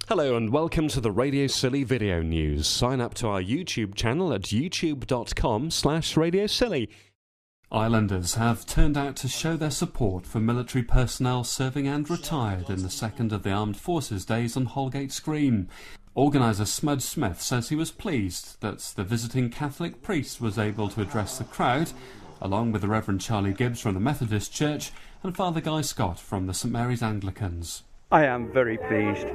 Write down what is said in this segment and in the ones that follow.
Hello and welcome to the Radio Scilly video news. Sign up to our YouTube channel at youtube.com/Radio Scilly. Islanders have turned out to show their support for military personnel serving and retired in the second of the Armed Forces Days on Holgate Green. Organiser Smudge Smith says he was pleased that the visiting Catholic priest was able to address the crowd, along with the Reverend Charlie Gibbs from the Methodist Church and Father Guy Scott from the St Mary's Anglicans. I am very pleased.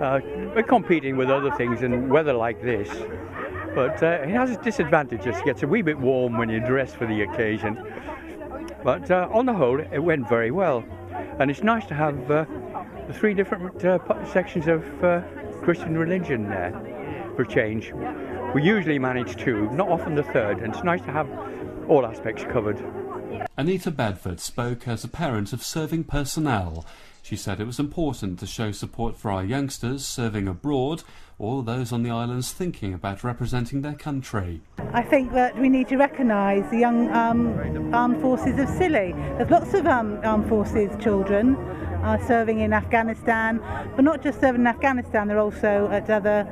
We're competing with other things in weather like this, but it has its disadvantages. It gets a wee bit warm when you dress for the occasion, but on the whole it went very well, and it's nice to have the three different sections of Christian religion there for change. We usually manage two, not often the third, and it's nice to have all aspects covered. Anita Bedford spoke as a parent of serving personnel. She said it was important to show support for our youngsters serving abroad or those on the islands thinking about representing their country. I think that we need to recognise the young armed forces of Scilly. There's lots of armed forces children serving in Afghanistan, but not just serving in Afghanistan, they're also at other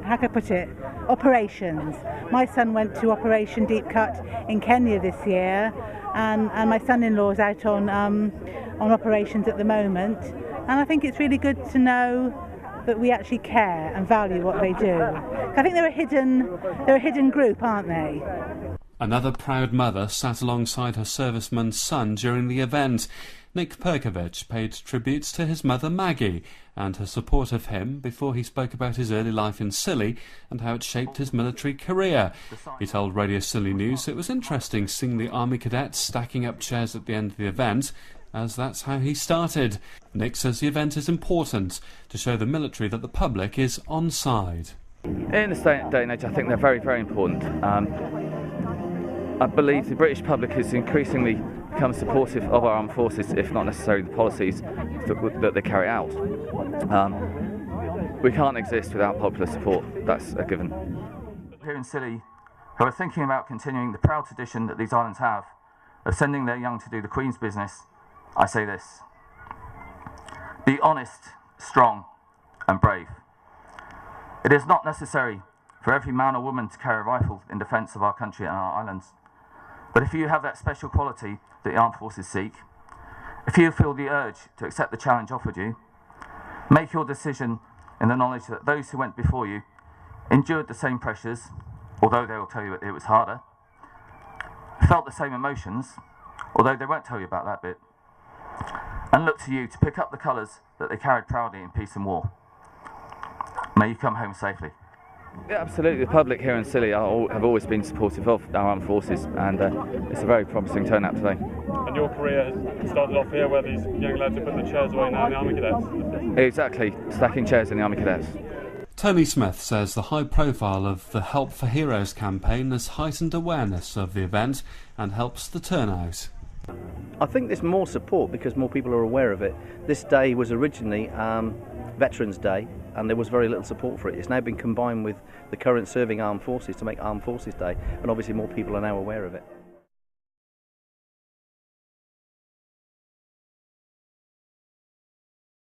how can I put it, operations. My son went to Operation Deep Cut in Kenya this year, and my son-in-law is out on operations at the moment, and I think it's really good to know that we actually care and value what they do. I think they're a hidden group, aren't they? Another proud mother sat alongside her serviceman's son during the event. Nick Perkovich paid tributes to his mother Maggie and her support of him before he spoke about his early life in Scilly and how it shaped his military career. He told Radio Scilly News it was interesting seeing the Army cadets stacking up chairs at the end of the event, as that's how he started. Nick says the event is important to show the military that the public is on side. In this day and age, I think they're very, very important. I believe the British public has increasingly become supportive of our armed forces, if not necessarily the policies that they carry out. We can't exist without popular support, that's a given. Here in Scilly, who are thinking about continuing the proud tradition that these islands have of sending their young to do the Queen's business, I say this: be honest, strong and brave. It is not necessary for every man or woman to carry a rifle in defence of our country and our islands. But if you have that special quality that the armed forces seek, if you feel the urge to accept the challenge offered you, make your decision in the knowledge that those who went before you endured the same pressures, although they will tell you it was harder, felt the same emotions, although they won't tell you about that bit, and look to you to pick up the colours that they carried proudly in peace and war. May you come home safely. Yeah, absolutely. The public here in Scilly have always been supportive of our armed forces, and it's a very promising turnout today. And your career has started off here, where these young lads are putting the chairs away now in the Army Cadets? Exactly, stacking chairs in the Army Cadets. Tony Smith says the high profile of the Help for Heroes campaign has heightened awareness of the event and helps the turnout. I think there's more support because more people are aware of it. This day was originally Veterans Day, and there was very little support for it. It's now been combined with the current serving armed forces to make Armed Forces Day, and obviously more people are now aware of it.